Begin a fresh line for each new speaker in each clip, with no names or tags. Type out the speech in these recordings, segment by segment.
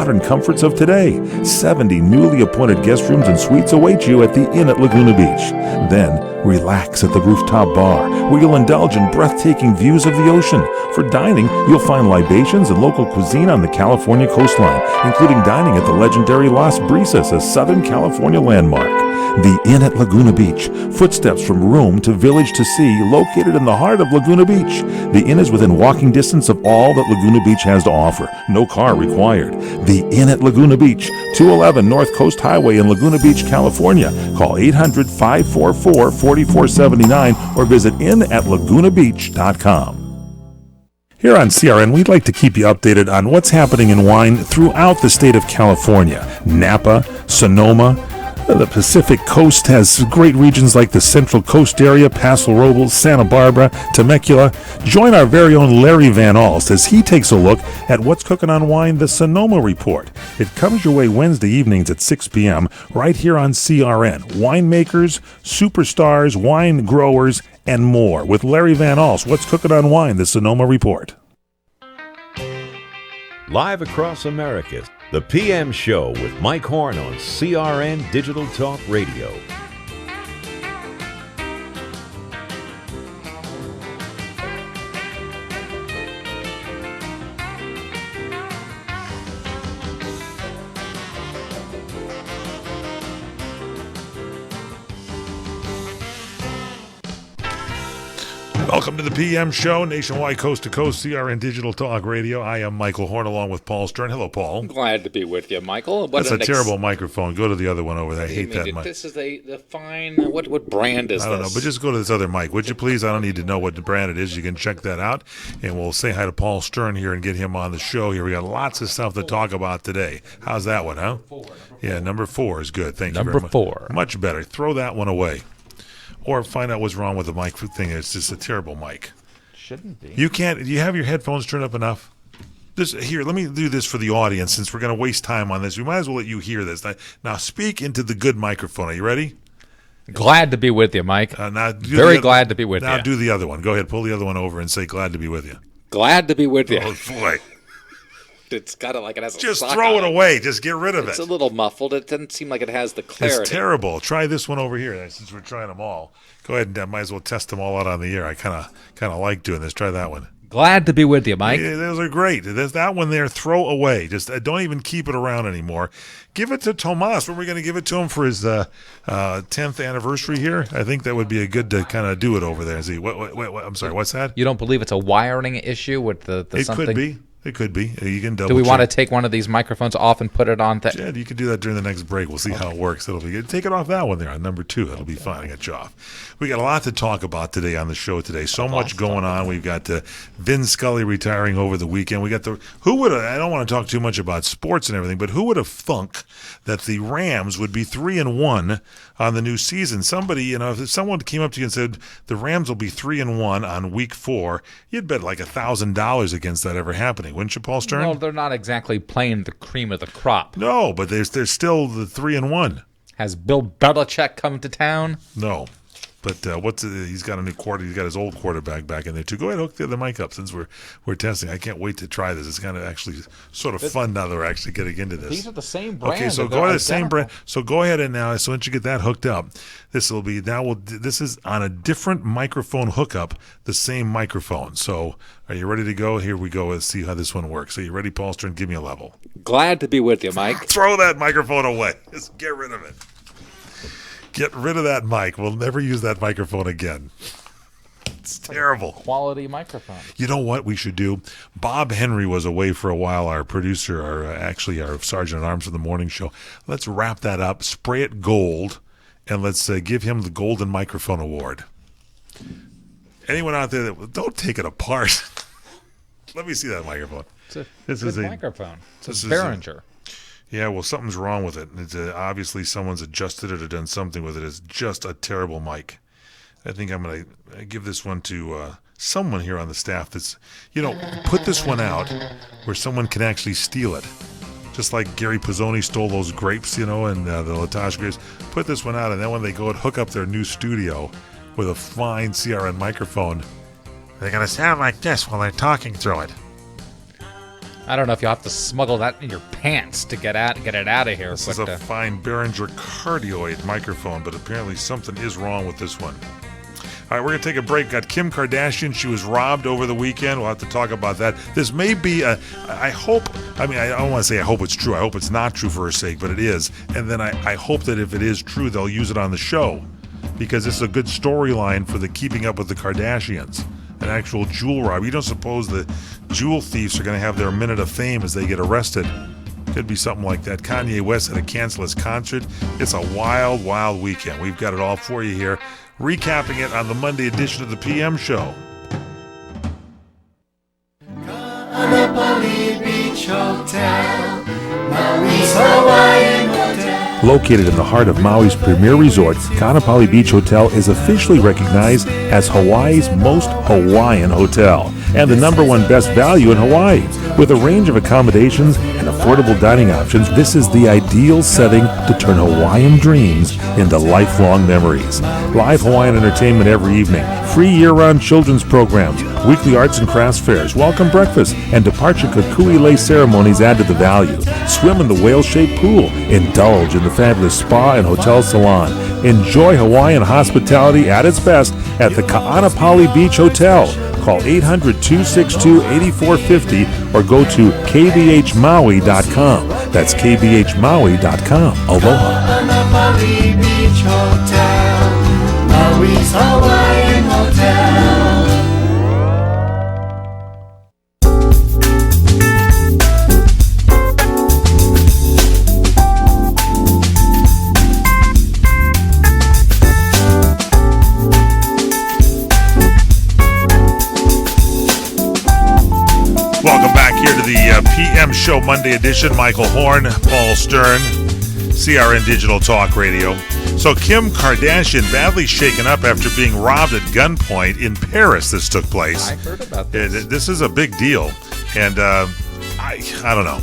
modern comforts of today. 70 newly appointed guest rooms and suites await you at the Inn at Laguna Beach. Then, relax at the rooftop bar, where you'll indulge in breathtaking views of the ocean. For dining, you'll find libations and local cuisine on the California coastline, including dining at the legendary Las Brisas, a Southern California landmark. The Inn at Laguna Beach, footsteps from room to village to sea, located in the heart of Laguna Beach. The Inn is within walking distance of all that Laguna Beach has to offer. No car required. The Inn at Laguna Beach, 211 North Coast Highway in Laguna Beach, California. Call 800-544-4479 or visit inatlagunabeach.com. Here on CRN, we'd like to keep you updated on what's happening in wine throughout the state of California. Napa, Sonoma, the Pacific Coast has great regions like the Central Coast area, Paso Robles, Santa Barbara, Temecula. Join our very own Larry Van Alst as he takes a look at what's cooking on wine, the Sonoma Report. It comes your way Wednesday evenings at 6 p.m. right here on CRN. Winemakers, superstars, wine growers, and more. With Larry Van Alst, what's cooking on wine, the Sonoma Report.
Live across America, the PM Show with Mike Horn on CRN Digital Talk Radio.
Welcome to the PM Show, nationwide, coast to coast, CRN Digital Talk Radio. I am Michael Horn along with Paul Stern. Hello, Paul.
Glad to be with you, Michael.
That's a terrible microphone. Go to the other one over there. I hate that mic.
This is the fine. What brand is this?
I don't know, but just go to this other mic, would you please? I don't need to know what the brand it is. You can check that out, and we'll say hi to Paul Stern here and get him on the show here. We got lots of stuff to talk about today. How's that one, huh? Yeah, number 4 is good. Thank you very much.
Number 4.
Much better. Throw that one away. Or find out what's wrong with the mic thing. It's just a terrible mic.
Shouldn't be.
You can't. Do you have your headphones turned up enough? Here, let me do this for the audience since we're going to waste time on this. We might as well let you hear this. Now speak into the good microphone. Are you ready?
Glad to be with you, Mike.
Very
glad to be with you.
Now do the other one. Go ahead, pull the other one over and say glad to be with you.
Glad to be with you.
Oh, boy.
It's got it like it has a
Just
sock
throw
on
it away. Just get rid of
It's
it.
a little muffled. It doesn't seem like it has the clarity.
It's terrible. Try this one over here since we're trying them all. Go ahead and might as well test them all out on the air. I kind of like doing this. Try that one.
Glad to be with you, Mike.
Yeah, those are great. There's that one there, throw away. Just don't even keep it around anymore. Give it to Tomas. When we're going to give it to him for his 10th anniversary here, I think that would be a good to kind of do it over there. See, what, I'm sorry, what's that?
You don't believe it's a wiring issue with the
It
something?
could be. It could be. You can double
Do we want to
check.
take one of these microphones off and put it on?
Jed, you can do that during the next break. We'll see how it works. It'll be good. Take it off that one there on number 2. That'll be fine. I got you off. We got a lot to talk about today on the show today. So much going on. We've got Vin Scully retiring over the weekend. We got I don't want to talk too much about sports and everything, but who would have thunk that the Rams would be 3-1 on the new season? Somebody, if someone came up to you and said the Rams will be 3-1 on week 4, you'd bet like $1,000 against that ever happening, wouldn't you, Paul Stern?
Well, they're not exactly playing the cream of the crop.
No, but there's still the 3-1.
Has Bill Belichick come to town?
No. But he's got a new he's got his old quarterback back in there too. Go ahead, hook the other mic up since we're testing. I can't wait to try this. It's kind of actually sort of fun now that we're actually getting into this.
These are the same brand.
Okay, so go ahead, same brand. So go ahead and now, so once you get that hooked up, this is on a different microphone hookup, the same microphone. So are you ready to go? Here we go. Let's see how this one works. Are you ready, Paul Stern? Give me a level.
Glad to be with you, Mike.
Throw that microphone away. Just get rid of it. Get rid of that mic. We'll never use that microphone again. It's terrible.
Quality microphone.
You know what we should do? Bob Henry was away for a while, our producer, our Sergeant at Arms for the morning show. Let's wrap that up, spray it gold, and let's give him the Golden Microphone Award. Anyone out there don't take it apart. Let me see that microphone.
It's a good microphone. It's a Behringer.
Yeah, well, something's wrong with it. It's obviously someone's adjusted it or done something with it. It's just a terrible mic. I think I'm going to give this one to someone here on the staff that's, put this one out where someone can actually steal it. Just like Gary Pizzoni stole those grapes, and the Latage grapes. Put this one out, and then when they go and hook up their new studio with a fine CRN microphone, they're going to sound like this while they're talking through it.
I don't know if you'll have to smuggle that in your pants to get it out of here.
This is a fine Behringer cardioid microphone, but apparently something is wrong with this one. All right, we're going to take a break. Got Kim Kardashian. She was robbed over the weekend. We'll have to talk about that. This may be I don't want to say I hope it's true. I hope it's not true for her sake, but it is. And then I hope that if it is true, they'll use it on the show, because this is a good storyline for the Keeping Up with the Kardashians. An actual jewel robbery. You don't suppose the jewel thieves are going to have their minute of fame as they get arrested? Could be something like that. Kanye West had to cancel his concert. It's a wild, wild weekend. We've got it all for you here. Recapping it on the Monday edition of the PM Show.
Kaanapali Beach Hotel, Maui's Hawaiian Hotel.
Located in the heart of Maui's premier resort, Kaanapali Beach Hotel is officially recognized as Hawaii's most Hawaiian hotel and the #1 best value in Hawaii. With a range of accommodations and affordable dining options, this is the ideal setting to turn Hawaiian dreams into lifelong memories. Live Hawaiian entertainment every evening, free year-round children's programs, weekly arts and crafts fairs, welcome breakfast, and departure Kukui ceremonies add to the value. Swim in the whale-shaped pool, indulge in the fabulous spa and hotel salon. Enjoy Hawaiian hospitality at its best at the Kaanapali Beach Hotel. Call 800-262-8450 or go to kbhmaui.com. That's kbhmaui.com. Aloha.
Kaanapali Beach Hotel, Maui's Hawaiian Hotel.
Welcome back here to the PM Show Monday edition. Michael Horn, Paul Stern, CRN Digital Talk Radio. So Kim Kardashian badly shaken up after being robbed at gunpoint in Paris. This took place.
I heard about this.
This is a big deal. And I don't know.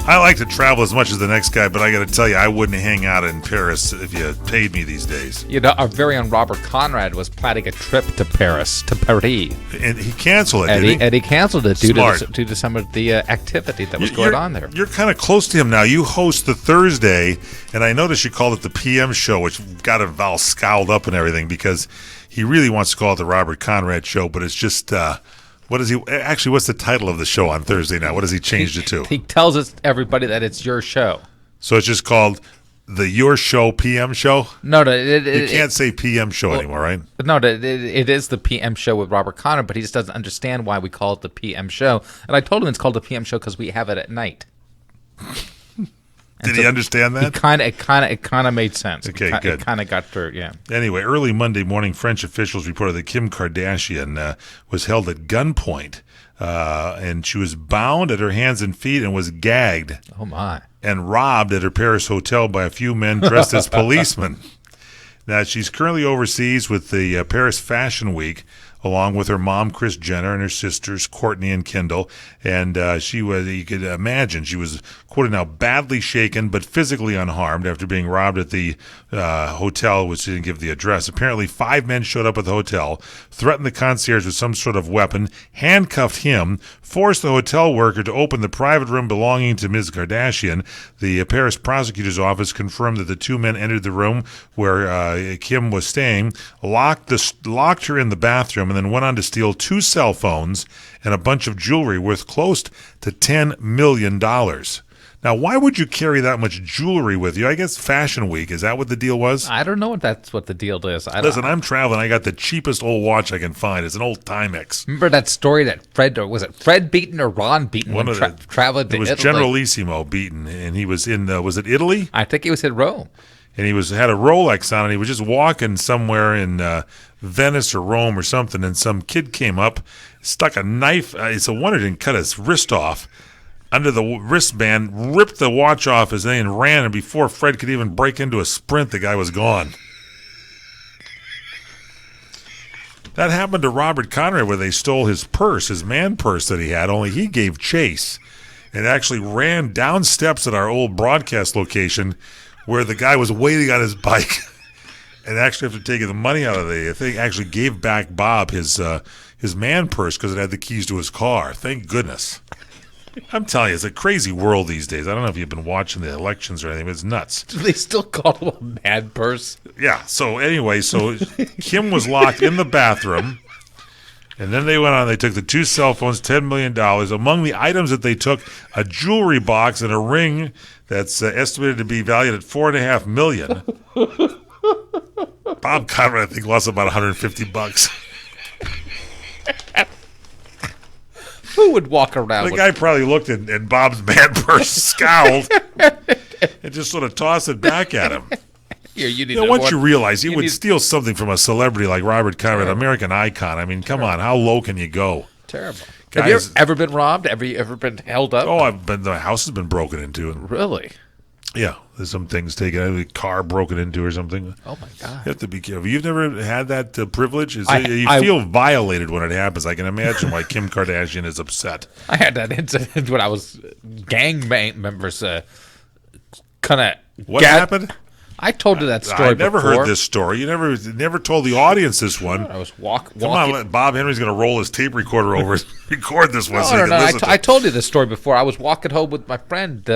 I like to travel as much as the next guy, but I got to tell you, I wouldn't hang out in Paris if you paid me these days.
You know, our very own Robert Conrad was planning a trip to Paris,
And he canceled it, didn't he?
And he canceled it due to some of the activity that was going on there.
You're kind of close to him now. You host the Thursday, and I noticed you called it the PM Show, which got Val scowled up and everything because he really wants to call it the Robert Conrad Show, but it's just... what's the title of the show on Thursday now? What has he changed it to?
He tells everybody that it's your show.
So it's just called the Your Show PM Show?
No,
you can't say PM Show anymore, right?
No, it is the PM Show with Robert Conrad, but he just doesn't understand why we call it the PM Show. And I told him it's called the PM Show because we have it at night.
Did he understand that?
It kind of made sense.
Okay, good.
It kind of got through, yeah.
Anyway, early Monday morning, French officials reported that Kim Kardashian was held at gunpoint, and she was bound at her hands and feet and was gagged.
Oh, my.
And robbed at her Paris hotel by a few men dressed as policemen. Now, she's currently overseas with the Paris Fashion Week, along with her mom, Kris Jenner, and her sisters, Kourtney and Kendall. And you could imagine, she was, quoted now, badly shaken but physically unharmed after being robbed at the hotel, which didn't give the address. Apparently, 5 men showed up at the hotel, threatened the concierge with some sort of weapon, handcuffed him, forced the hotel worker to open the private room belonging to Ms. Kardashian. The Paris prosecutor's office confirmed that the 2 men entered the room where Kim was staying, locked her in the bathroom, and then went on to steal 2 cell phones and a bunch of jewelry worth close to $10 million. Now, why would you carry that much jewelry with you? I guess Fashion Week. Is that what the deal was?
I don't know if that's what the deal is.
Listen, I'm traveling. I got the cheapest old watch I can find. It's an old Timex.
Remember that story that Fred Beaton or Ron Beaton traveled to Italy?
It was Generalissimo Beaton, and he was in, was it Italy?
I think he was in Rome.
And he had a Rolex on, and he was just walking somewhere in Venice or Rome or something, and some kid came up, stuck a knife. It's a wonder it didn't cut his wrist off. Under the wristband, ripped the watch off his thing and ran, and before Fred could even break into a sprint, the guy was gone. That happened to Robert Conrad where they stole his purse, his man purse that he had, only he gave chase and actually ran down steps at our old broadcast location where the guy was waiting on his bike and actually after taking the money out of the thing, actually gave back Bob his man purse because it had the keys to his car. Thank goodness. I'm telling you, it's a crazy world these days. I don't know if you've been watching the elections or anything, but it's nuts.
Do they still call him a mad purse?
Yeah, so anyway, Kim was locked in the bathroom, and then they went on, they took the 2 cell phones, $10 million. Among the items that they took, a jewelry box and a ring that's estimated to be valued at $4.5 million. Bob Conrad, I think, lost about $150.
Who would walk around
The
with
guy probably looked and Bob's man purse, scowled, and just sort of tossed it back at him.
Here, you need
You know,
to
once
watch-
you realize you would
need-
steal something from a celebrity like Robert Conrad, American icon, I mean, come on, how low can you go?
Terrible. Have you
Guys-
ever been robbed? Have you ever been held up?
Oh, the house has been broken into. And,
Really?
yeah, there's some things taken out, a car broken into or something.
Oh, my God.
You have to be careful. You've never had that privilege? You
I-
feel violated when it happens. I can imagine why Kim Kardashian is upset.
I had that incident when I was gang members kind of.
What happened?
I told you that story
I never
before.
heard this story. You never told the audience this one.
I was
Come
walking.
on, Bob Henry's going to roll his tape recorder over and record this one so you
No.
can listen to
I
it.
told you this story before. I was walking home with my friend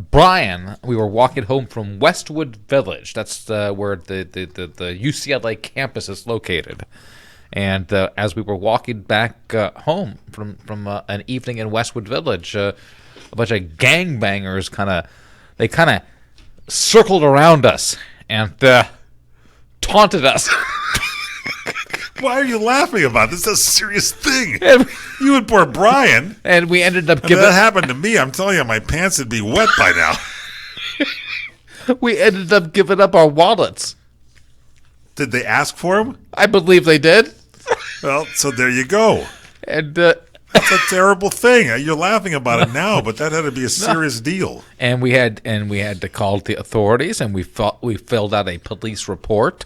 Brian. We were walking home from Westwood Village. That's where the UCLA campus is located. And as we were walking back home from an evening in Westwood Village, a bunch of gangbangers kind of circled around us and taunted us.
Why are you laughing about this? This is a serious thing.
And-
You and poor Brian.
And we ended up
If
giving
that happened to me, I'm telling you, my pants would be wet by now.
up our wallets.
Did they ask for them?
I believe they did.
Well, so there you go.
And
That's a terrible thing. You're laughing about it now, but that had to be a serious deal.
and we had to call the authorities, and we filled out a police report.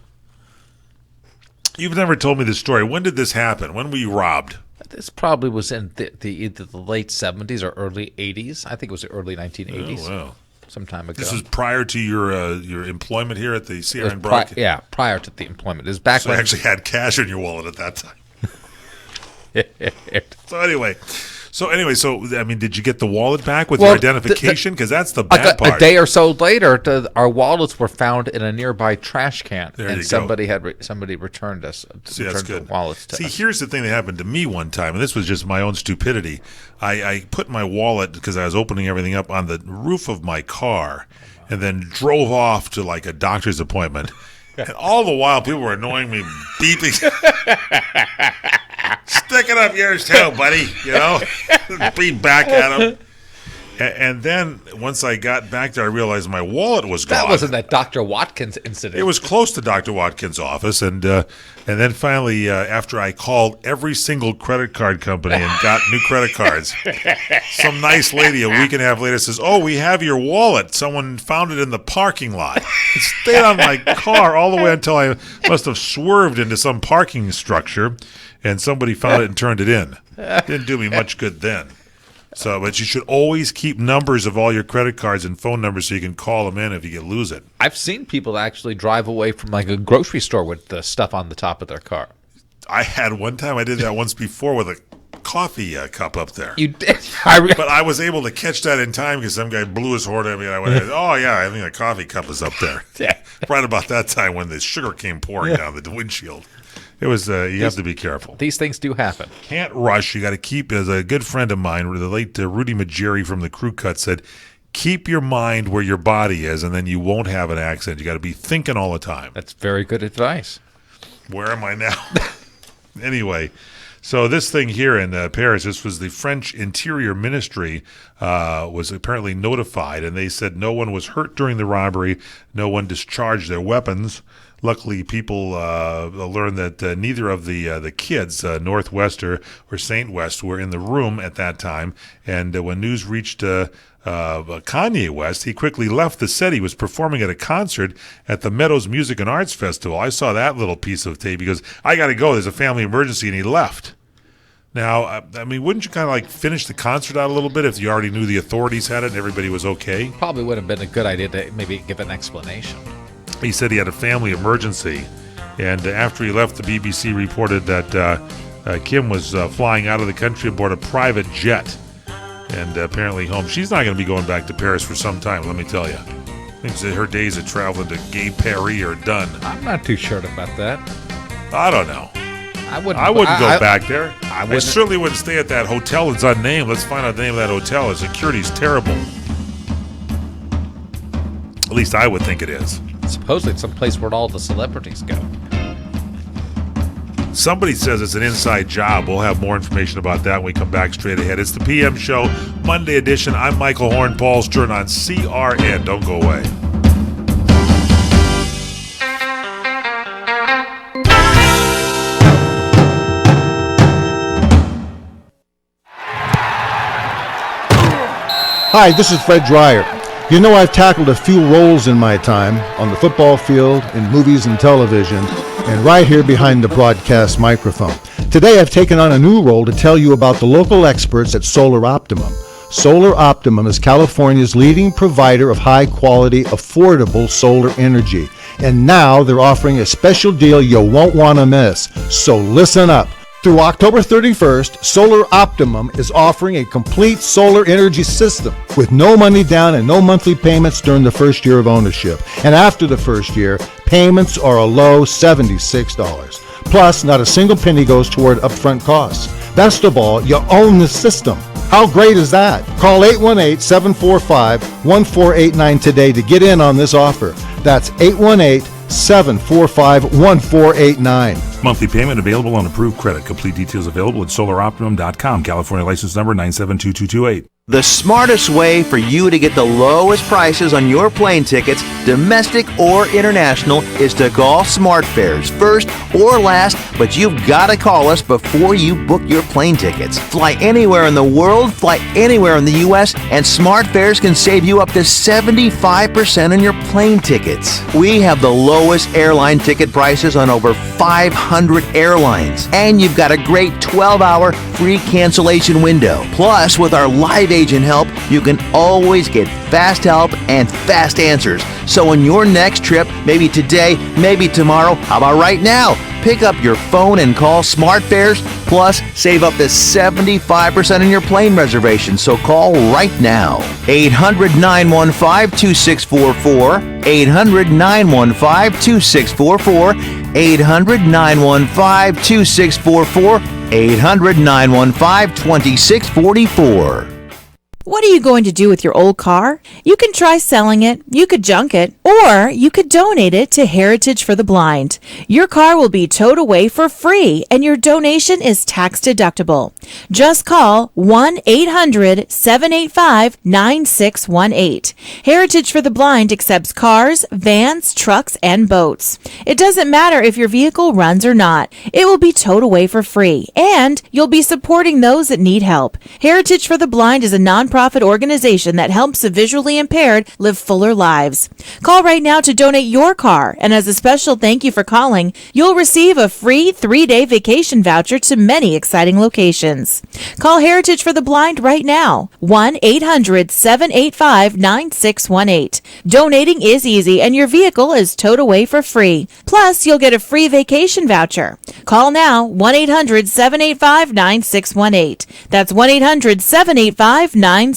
You've never told me this story. When did this happen? When were you robbed?
This probably was in either the late 70s or early 80s. I think it was the early 1980s.
Oh, wow.
Some time ago.
This was prior to your employment here at the
It was
CRN broadcast.
prior to the employment. It was back
So you
when
actually had cash in your wallet at that time. So anyway, I mean, did you get the wallet back with
Well,
your identification? Because that's the bad
a
part.
day or so later, our wallets were found in a nearby trash can,
There
and
you
somebody returned us.
See, that's
returned the
good.
wallets to
See,
us.
here's the thing that happened to me one time, and this was just my own stupidity. I put my wallet, because I was opening everything up, on the roof of my car, and then drove off to like a doctor's appointment. And all the while, people were annoying me, beeping. Stick it up yours too, buddy. You know, beat back at them. And then once I got back there, I realized my wallet was gone.
That wasn't that Dr. Watkins incident.
It was close to Dr. Watkins' office, and then finally, after I called every single credit card company and got new credit cards, some nice lady a week and a half later says, "Oh, we have your wallet. Someone found it in the parking lot. It stayed on my car all the way until I must have swerved into some parking structure, and somebody found it and turned it in. Didn't do me much good then." So, but you should always keep numbers of all your credit cards and phone numbers so you can call them in if you lose it.
I've seen people actually drive away from like a grocery store with the stuff on the top of their car.
I had one time, I did that once before with a coffee cup up there.
You did?
But I was able to catch that in time because some guy blew his horn at me. And I went, "Oh, yeah, I think the coffee cup is up there."
Yeah.
Right about that time when the sugar came pouring down the windshield. It was, you have to be careful.
These things do happen.
Can't rush. You got to keep, as a good friend of mine, the late Rudy Majiri from the Crew Cut said, keep your mind where your body is, and then you won't have an accident. You got to be thinking all the time.
That's very good advice.
Where am I now? Anyway, so this thing here in Paris, this was the French Interior Ministry was apparently notified, and they said no one was hurt during the robbery. No one discharged their weapons. Luckily, people learned that neither of the kids, Northwest or Saint West, were in the room at that time. And when news reached Kanye West, he quickly left the set. He was performing at a concert at the Meadows Music and Arts Festival. I saw that little piece of tape because I got to go. There's a family emergency, and he left. Now, I mean, wouldn't you kind of like finish the concert out a little bit if you already knew the authorities had it and everybody was okay?
Probably would have been a good idea to maybe give an explanation.
He said he had a family emergency, and after he left, the BBC reported that Kim was flying out of the country aboard a private jet. and apparently home. She's not going to be going back to Paris for some time, let me tell you. I think that her days of traveling to Gay Paris are done.
I'm not too sure about that.
I don't know.
I wouldn't
go back there. I
wouldn't.
certainly wouldn't stay at that hotel that's unnamed. Let's find out the name of that hotel. The security's terrible. At least I would think it is.
Supposedly it's someplace where all the celebrities go.
Somebody says it's an inside job. We'll have more information about that when we come back straight ahead. It's the PM Show, Monday edition. I'm Michael Horn, Paul Stern on CRN. Don't go away.
Hi, this is Fred Dreyer. You know, I've tackled a few roles in my time on the football field, in movies and television, and right here behind the broadcast microphone. Today I've taken on a new role to tell you about the local experts at Solar Optimum. Solar Optimum is California's leading provider of high-quality, affordable solar energy. And now they're offering a special deal you won't want to miss. So listen up. Through October 31st, Solar Optimum is offering a complete solar energy system with no money down and no monthly payments during the first year of ownership. And after the first year, payments are a low $76. Plus, not a single penny goes toward upfront costs. Best of all, you own the system. How great is that? Call 818-745-1489 today to get in on this offer. That's 818-745-1489.
Monthly payment available on approved credit. Complete details available at solaroptimum.com. California license number 9722228.
The smartest way for you to get the lowest prices on your plane tickets, domestic or international, is to call SmartFares first or last, but you've got to call us before you book your plane tickets. Fly anywhere in the world, fly anywhere in the U.S., and SmartFares can save you up to 75% on your plane tickets. We have the lowest airline ticket prices on over 500 airlines, and you've got a great 12-hour free cancellation window. Plus, with our live agent help, you can always get fast help and fast answers. So on your next trip, maybe today, maybe tomorrow, how about right now? Pick up your phone and call SmartFares, plus save up to 75% on your plane reservation. So call right now. 800-915-2644, 800-915-2644, 800-915-2644, 800-915-2644.
What are you going to do with your old car? You can try selling it, you could junk it, or you could donate it to Heritage for the Blind. Your car will be towed away for free, and your donation is tax deductible. Just call 1-800-785-9618. Heritage for the Blind accepts cars, vans, trucks, and boats. It doesn't matter if your vehicle runs or not. It will be towed away for free, and you'll be supporting those that need help. Heritage for the Blind is a nonprofit organization that helps the visually impaired live fuller lives. Call right now to donate your car, and as a special thank you for calling, you'll receive a free 3-day vacation voucher to many exciting locations. Call Heritage for the Blind right now, 1-800-785-9618. Donating is easy, and your vehicle is towed away for free. Plus, you'll get a free vacation voucher. Call now, 1-800-785-9618. That's 1-800-785-9618.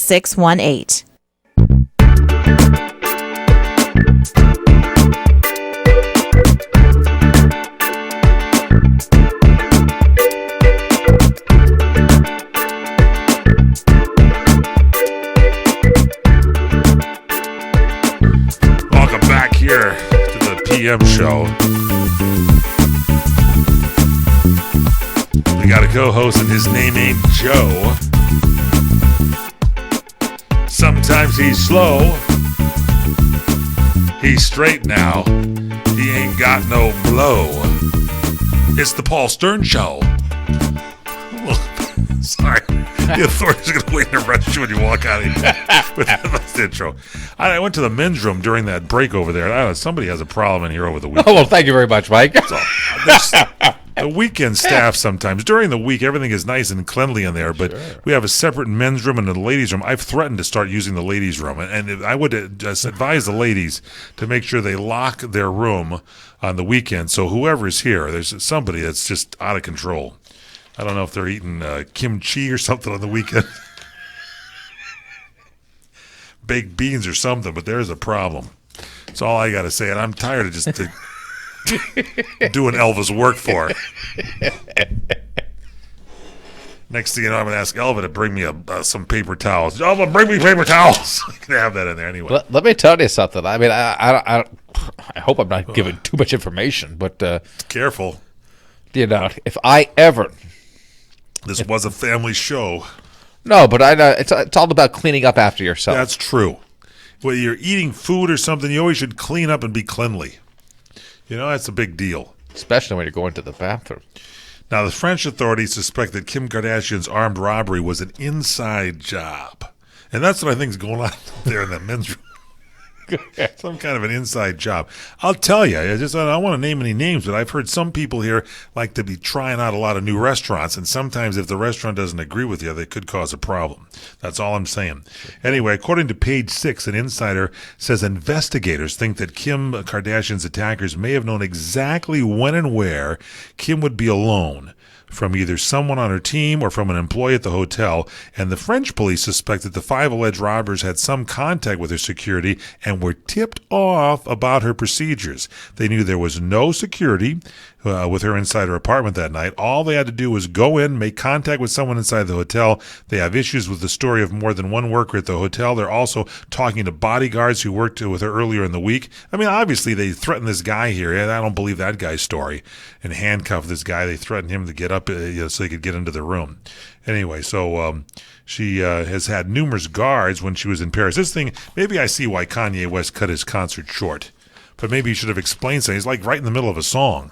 Welcome back here to the PM Show. We got a co-host, and his name ain't Joe. Sometimes he's slow. He's straight now. He ain't got no blow. It's the Paul Stern Show. Sorry. The authorities are going to wait and arrest you when you walk out of here with that intro. I went to the men's room during that break over there. I don't know, somebody has a problem in here over the weekend.
Oh, well, thank you very much, Mike.
So, the weekend staff sometimes, during the week, everything is nice and cleanly in there, but we have a separate men's room and a ladies' room. I've threatened to start using the ladies' room, and I would just advise the ladies to make sure they lock their room on the weekend, so whoever is here, there's somebody that's just out of control. I don't know if they're eating kimchi or something on the weekend. baked beans or something, but there's a problem. That's all I got to say. And I'm tired of just doing Elva's work for her. Next thing you know, I'm going to ask Elva to bring me some paper towels. Elva, bring me paper towels. I can have that in there anyway.
Let me tell you something. I mean, I hope I'm not giving too much information, but
Careful.
you know, if I ever
This was a family show.
no, but I know it's all about cleaning up after yourself.
That's true. Whether you're eating food or something, you always should clean up and be cleanly. You know, that's a big deal.
Especially when you're going to the bathroom.
Now, the French authorities suspect that Kim Kardashian's armed robbery was an inside job. And that's what I think is going on there in that men's room. Some kind of an inside job. I'll tell you, I don't want to name any names, but I've heard some people here like to be trying out a lot of new restaurants, and sometimes if the restaurant doesn't agree with you, they could cause a problem. That's all I'm saying. Anyway, according to Page 6, an insider says investigators think that Kim Kardashian's attackers may have known exactly when and where Kim would be alone, from either someone on her team or from an employee at the hotel, and the French police suspect that the 5 alleged robbers had some contact with her security and were tipped off about her procedures. They knew there was no security with her inside her apartment that night. All they had to do was go in, make contact with someone inside the hotel. They have issues with the story of more than one worker at the hotel. They're also talking to bodyguards who worked with her earlier in the week. I mean, obviously they threatened this guy here, and I don't believe that guy's story, and handcuffed this guy. They threatened him to get up so he could get into the room. Anyway, so she has had numerous guards when she was in Paris. This thing, maybe I see why Kanye West cut his concert short, but maybe he should have explained something. He's like right in the middle of a song.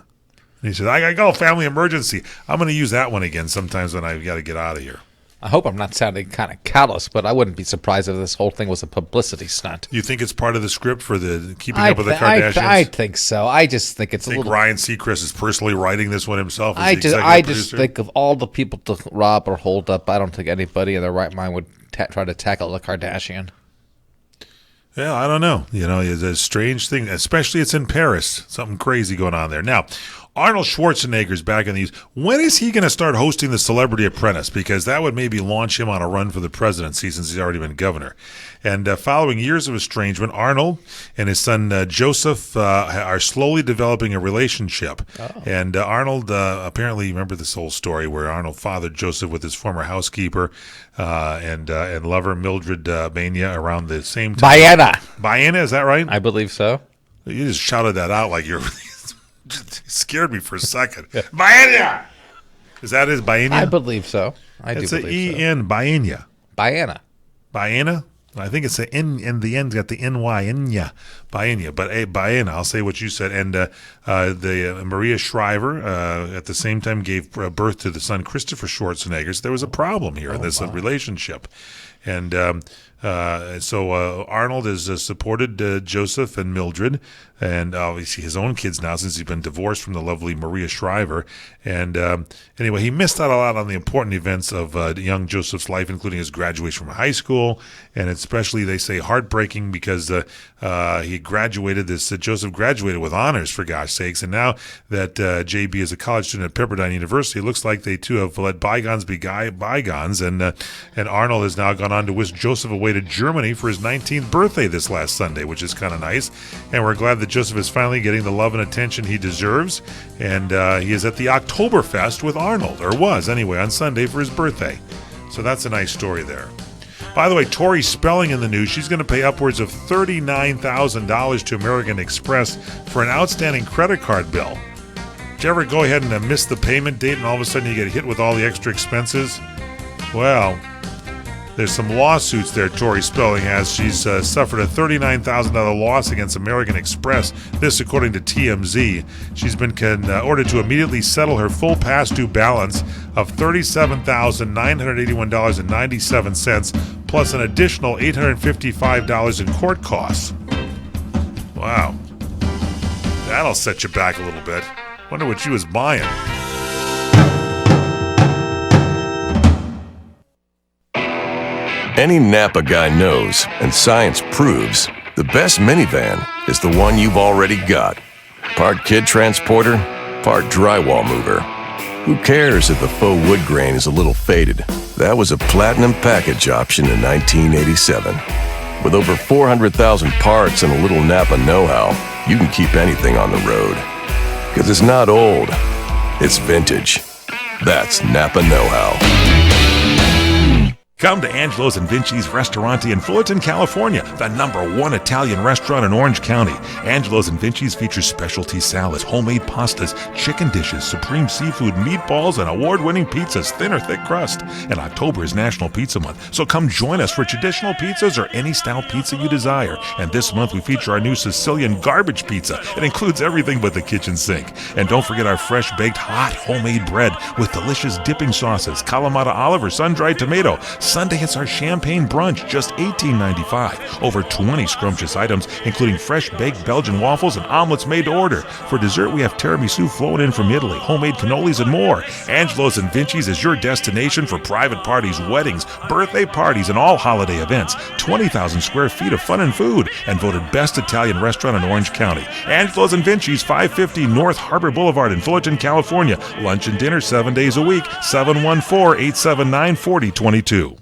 And he said, I got a family emergency. I'm going to use that one again sometimes when I've got to get out of here.
I hope I'm not sounding kind of callous, but I wouldn't be surprised if this whole thing was a publicity stunt.
You think it's part of the script for the keeping up with the Kardashians?
I think so. I just think it's a little.
Ryan Seacrest is personally writing this one himself.
I just think of all the people to rob or hold up. I don't think anybody in their right mind would try to tackle a Kardashian.
Yeah, I don't know. You know, it's a strange thing, especially it's in Paris. Something crazy going on there. Now, Arnold Schwarzenegger's back in these. When is he going to start hosting the Celebrity Apprentice? Because that would maybe launch him on a run for the presidency since he's already been governor. And following years of estrangement, Arnold and his son Joseph are slowly developing a relationship. Oh. And Arnold, apparently, remember this whole story where Arnold fathered Joseph with his former housekeeper and lover Mildred Baena around the same time. Baena, is that right?
I believe so.
You just shouted that out like you're... scared me for a second. Baena! Is that his Baena?
I believe so.
It's an E-N, Baena.
Baena.
Baena? I think it's an N, and the N's got the N-Y, Enya. Baena. But Baena, I'll say what you said. And the Maria Shriver at the same time gave birth to the son Christopher Schwarzenegger. So there was a problem here in this relationship. And so Arnold has supported Joseph and Mildred, and obviously his own kids now since he's been divorced from the lovely Maria Shriver. And anyway, he missed out a lot on the important events of young Joseph's life, including his graduation from high school, and especially, they say, heartbreaking because he graduated Joseph graduated with honors, for gosh sakes. And now that JB is a college student at Pepperdine University, it looks like they too have let bygones be bygones. And Arnold has now gone on to wish Joseph away to Germany for his 19th birthday this last Sunday, which is kind of nice. And we're glad that Joseph is finally getting the love and attention he deserves. And he is at the Oktoberfest with Arnold, or was anyway, on Sunday for his birthday. So that's a nice story there. By the way, Tori Spelling in the news. She's going to pay upwards of $39,000 to American Express for an outstanding credit card bill. Did you ever go ahead and miss the payment date and all of a sudden you get hit with all the extra expenses? Well, there's some lawsuits there Tori Spelling has. She's suffered a $39,000 loss against American Express. This according to TMZ. She's been ordered to immediately settle her full past due balance of $37,981.97 plus an additional $855 in court costs. Wow. That'll set you back a little bit. Wonder what she was buying.
Any Napa guy knows, and science proves, the best minivan is the one you've already got. Part kid transporter, part drywall mover. Who cares if the faux wood grain is a little faded? That was a platinum package option in 1987. With over 400,000 parts and a little Napa know-how, you can keep anything on the road. Because it's not old, it's vintage. That's Napa know-how.
Come to Angelo's and Vinci's Restaurante in Fullerton, California, the #1 Italian restaurant in Orange County. Angelo's and Vinci's features specialty salads, homemade pastas, chicken dishes, supreme seafood, meatballs, and award-winning pizzas, thin or thick crust. And October is National Pizza Month, so come join us for traditional pizzas or any style pizza you desire. And this month we feature our new Sicilian garbage pizza. It includes everything but the kitchen sink. And don't forget our fresh-baked, hot, homemade bread with delicious dipping sauces, Kalamata olive or sun-dried tomato. Sunday, it's our champagne brunch, just $18.95. Over 20 scrumptious items, including fresh-baked Belgian waffles and omelets made to order. For dessert, we have tiramisu flown in from Italy, homemade cannolis, and more. Angelo's and Vinci's is your destination for private parties, weddings, birthday parties, and all holiday events. 20,000 square feet of fun and food, and voted best Italian restaurant in Orange County. Angelo's and Vinci's, 550 North Harbor Boulevard in Fullerton, California. Lunch and dinner 7 days a week, 714-879-4022.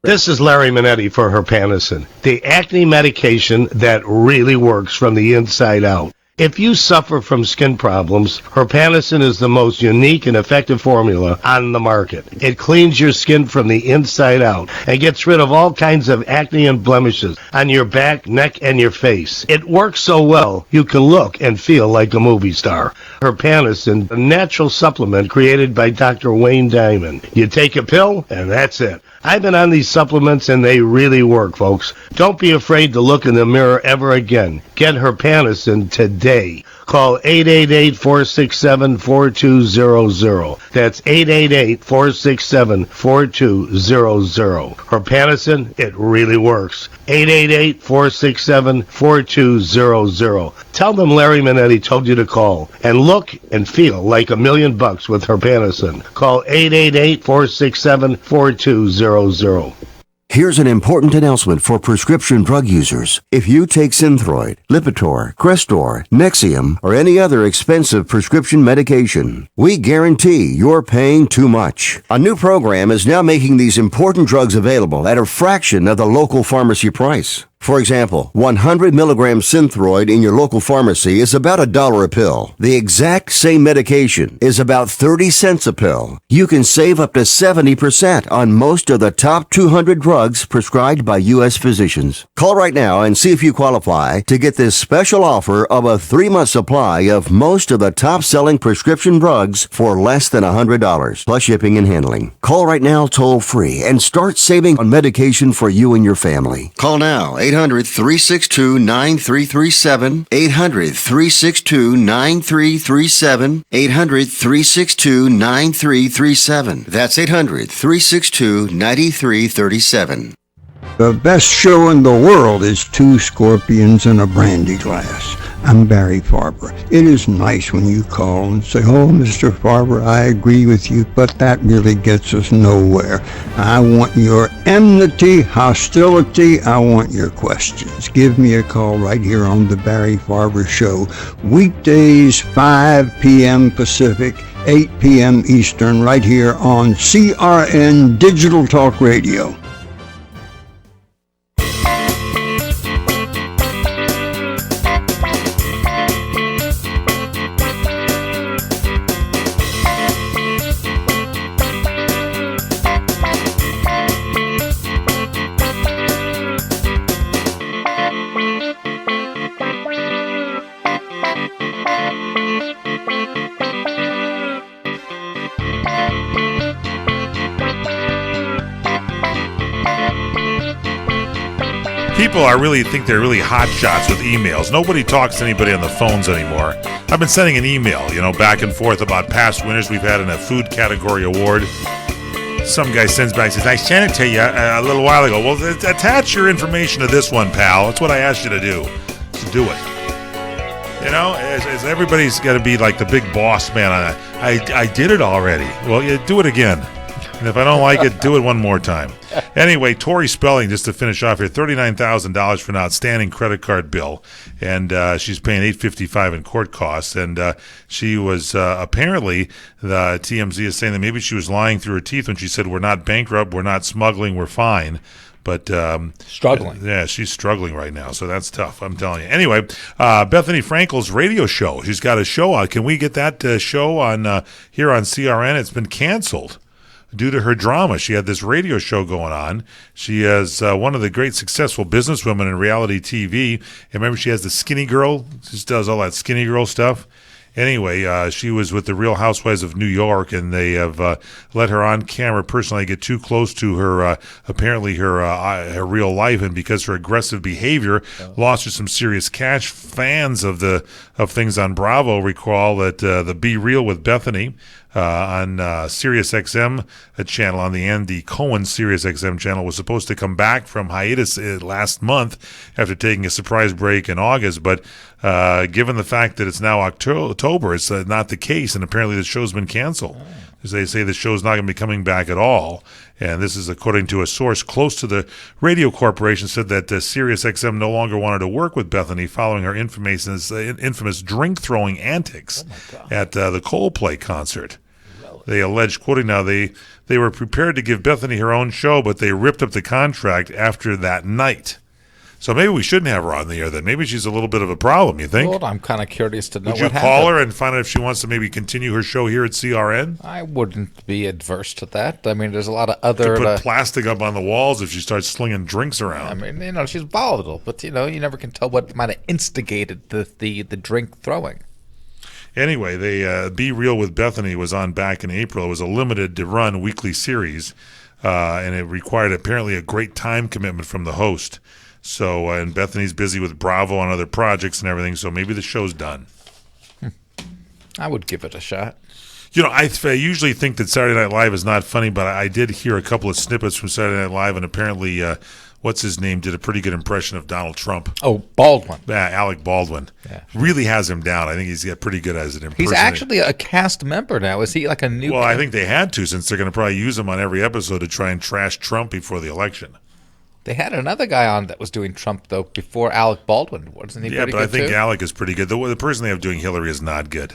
This is Larry Minetti for Herpanacin, the acne medication that really works from the inside out. If you suffer from skin problems, Herpanacin is the most unique and effective formula on the market. It cleans your skin from the inside out and gets rid of all kinds of acne and blemishes on your back, neck, and your face. It works so well, you can look and feel like a movie star. Herpanacin, a natural supplement created by Dr. Wayne Diamond. You take a pill, and that's it. I've been on these supplements, and they really work, folks. Don't be afraid to look in the mirror ever again. Get Herpanacin today. Call 888-467-4200. That's 888-467-4200. Herpanacin, it really works. 888-467-4200. Tell them Larry Minetti told you to call and look and feel like $1 million with Herpanacin. Call 888-467-4200.
Here's an important announcement for prescription drug users. If you take Synthroid, Lipitor, Crestor, Nexium, or any other expensive prescription medication, we guarantee you're paying too much. A new program is now making these important drugs available at a fraction of the local pharmacy price. For example, 100 milligram Synthroid in your local pharmacy is about $1 a pill. The exact same medication is about 30 cents a pill. You can save up to 70% on most of the top 200 drugs prescribed by U.S. physicians. Call right now and see if you qualify to get this special offer of a 3-month supply of most of the top-selling prescription drugs for less than $100, plus shipping and handling. Call right now toll-free and start saving on medication for you and your family. Call now, 800-362-9337, 800-362-9337, 800-362-9337. That's 800-362-9337.
The best show in the world is Two Scorpions and a Brandy Glass. I'm Barry Farber. It is nice when you call and say, "Oh, Mr. Farber, I agree with you," but that really gets us nowhere. I want your enmity, hostility. I want your questions. Give me a call right here on the Barry Farber Show. Weekdays, 5 p.m. Pacific, 8 p.m. Eastern, right here on CRN Digital Talk Radio.
People think they're really hot shots with emails. Nobody talks to anybody on the phones anymore. I've been sending an email, back and forth about past winners we've had in a food category award. Some guy sends back and says, "I sent it to you a little while ago." Well, attach your information to this one, pal. That's what I asked you to do. So do it. As everybody's got to be like the big boss man on that. I did it already. Well, you do it again. And if I don't like it, do it one more time. Anyway, Tori Spelling, just to finish off here, $39,000 for an outstanding credit card bill, and she's paying $855 in court costs. And she was apparently, the TMZ is saying that maybe she was lying through her teeth when she said, "We're not bankrupt, we're not smuggling, we're fine." But
struggling.
Yeah, she's struggling right now, so that's tough. I'm telling you. Anyway, Bethany Frankel's radio show. She's got a show on. Can we get that show on here on CRN? It's been canceled due to her drama. She had this radio show going on. She is one of the great successful businesswomen in reality TV. And remember, she has the Skinny Girl. She does all that Skinny Girl stuff. Anyway, she was with the Real Housewives of New York, and they have let her on camera personally get too close to her, apparently her real life, and because her aggressive behavior lost her some serious cash. Fans of things on Bravo recall that the Be Real with Bethany on Sirius XM channel, on the Andy Cohen Sirius XM channel, was supposed to come back from hiatus last month after taking a surprise break in August, but given the fact that it's now October, it's not the case, and apparently the show's been canceled. As they say, the show's not going to be coming back at all, and this is according to a source close to the radio corporation, said that Sirius XM no longer wanted to work with Bethany following her infamous drink-throwing antics at the Coldplay concert. They alleged, quoting now, they were prepared to give Bethany her own show, but they ripped up the contract after that night. So maybe we shouldn't have her on the air then. Maybe she's a little bit of a problem, you think?
Well, I'm kind of curious to know
what happened. Would you call her and find out if she wants to maybe continue her show here at CRN?
I wouldn't be adverse to that. I mean, there's a lot of other...
Put plastic up on the walls if she starts slinging drinks around.
I mean, she's volatile, but, you never can tell what might have instigated the drink throwing.
Anyway, they Be Real with Bethany was on back in April. It was a limited-to-run weekly series, and it required apparently a great time commitment from the host. So, and Bethany's busy with Bravo on other projects and everything, so maybe the show's done.
I would give it a shot.
I usually think that Saturday Night Live is not funny, but I did hear a couple of snippets from Saturday Night Live, and apparently, what's his name, did a pretty good impression of Donald Trump.
Oh, Baldwin.
Yeah, Alec Baldwin.
Yeah.
Really has him down. I think he's got pretty good as an impersonator.
He's actually a cast member now. Is he like a new...
Well, I think they had to, since they're going to probably use him on every episode to try and trash Trump before the election.
They had another guy on that was doing Trump, though, before Alec Baldwin. Wasn't he pretty good,
I think
too?
Alec is pretty good. The person they have doing Hillary is not good.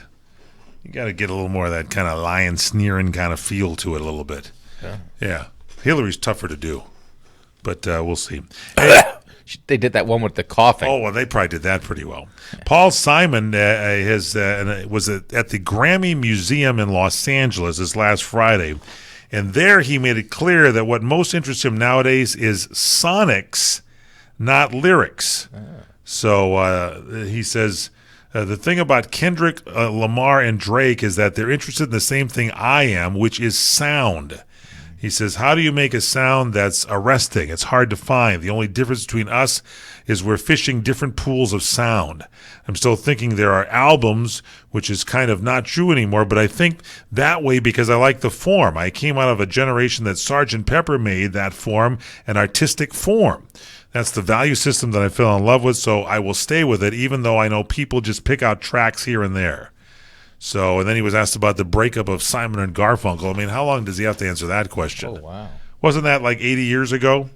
You got to get a little more of that kind of lion sneering kind of feel to it a little bit. Yeah. Hillary's tougher to do, but we'll see. Hey,
they did that one with the coughing.
Oh, well, they probably did that pretty well. Paul Simon was at the Grammy Museum in Los Angeles this last Friday. And there he made it clear that what most interests him nowadays is sonics, not lyrics. So he says, the thing about Kendrick Lamar and Drake is that they're interested in the same thing I am, which is sound. He says, how do you make a sound that's arresting? It's hard to find. The only difference between us is we're fishing different pools of sound. I'm still thinking there are albums, which is kind of not true anymore, but I think that way because I like the form. I came out of a generation that Sgt. Pepper made that form an artistic form. That's the value system that I fell in love with, so I will stay with it, even though I know people just pick out tracks here and there. So, and then he was asked about the breakup of Simon and Garfunkel. I mean, how long does he have to answer that question?
Oh, wow.
Wasn't that like 80 years ago?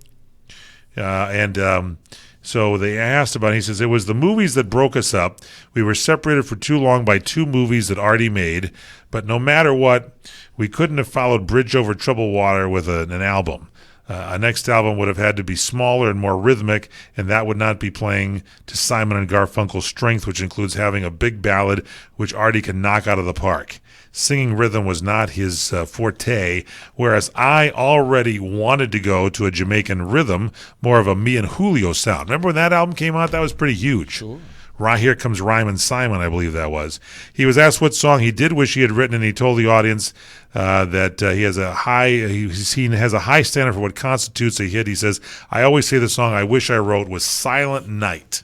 So they asked about it. He says, it was the movies that broke us up. We were separated for too long by two movies that Artie made. But no matter what, we couldn't have followed Bridge Over Troubled Water with an album. Our next album would have had to be smaller and more rhythmic, and that would not be playing to Simon and Garfunkel's strength, which includes having a big ballad which Artie can knock out of the park. Singing rhythm was not his forte, whereas I already wanted to go to a Jamaican rhythm, more of a me and Julio sound. Remember when that album came out? That was pretty huge. Sure. Here Comes Ryman Simon, I believe that was. He was asked what song he did wish he had written, and he told the audience that he has a high standard for what constitutes a hit. He says, I always say the song I wish I wrote was Silent Night.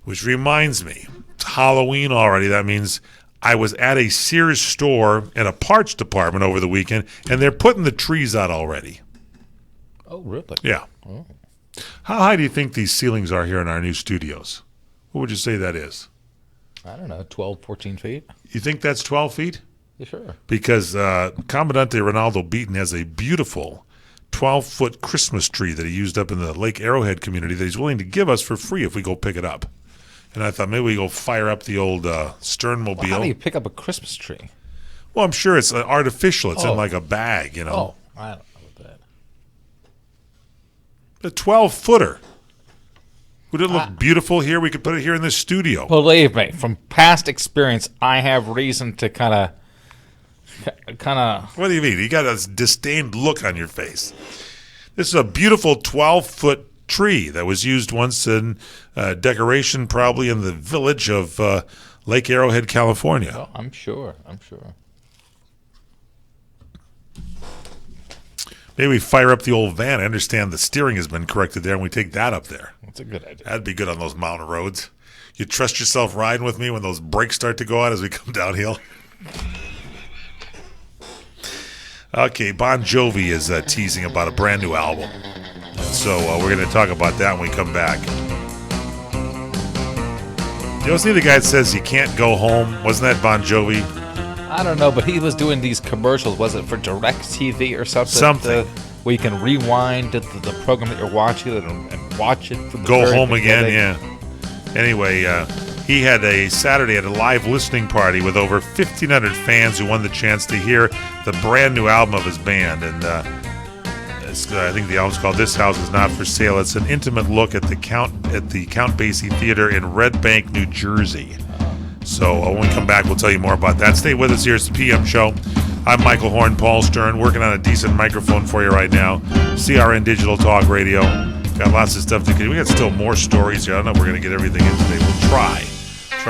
Which reminds me, it's Halloween already. That means I was at a Sears store in a parts department over the weekend, and they're putting the trees out already.
Oh, really?
Yeah.
Oh.
How high do you think these ceilings are here in our new studios? What would you say that is?
I don't know, 12, 14 feet.
You think that's 12 feet?
Yeah, sure.
Because Commandante Ronaldo Beaton has a beautiful 12-foot Christmas tree that he used up in the Lake Arrowhead community that he's willing to give us for free if we go pick it up. And I thought maybe we go fire up the old Sternmobile.
Well, how do you pick up a Christmas tree?
Well, I'm sure it's artificial. It's in like a bag, you know.
Oh, I don't know about that.
A 12-footer. Would it look beautiful here? We could put it here in this studio.
Believe me, from past experience, I have reason to kind of.
What do you mean? You got a disdained look on your face. This is a beautiful 12-foot tree that was used once in decoration, probably in the village of Lake Arrowhead, California.
Oh, I'm sure.
Maybe we fire up the old van. I understand the steering has been corrected there, and we take that up there.
That's a good idea.
That'd be good on those mountain roads. You trust yourself riding with me when those brakes start to go out as we come downhill? Okay, Bon Jovi is teasing about a brand new album. So we're going to talk about that when we come back. You ever see the guy that says you can't go home? Wasn't that Bon Jovi?
I don't know, but he was doing these commercials. Was it for DirecTV or something?
Something.
Where you can rewind the program that you're watching and watch it from the
Go
very
home
beginning.
again, yeah. Anyway, he had a Saturday at a live listening party with over 1,500 fans who won the chance to hear the brand new album of his band. And I think the album's called "This House Is Not for Sale." It's an intimate look at the Count Basie Theater in Red Bank, New Jersey. So when we come back, we'll tell you more about that. Stay with us here. It's the PM Show. I'm Michael Horn, Paul Stern, working on a decent microphone for you right now. CRN Digital Talk Radio. Got lots of stuff to do. We got still more stories here. I don't know if we're going to get everything in today. We'll try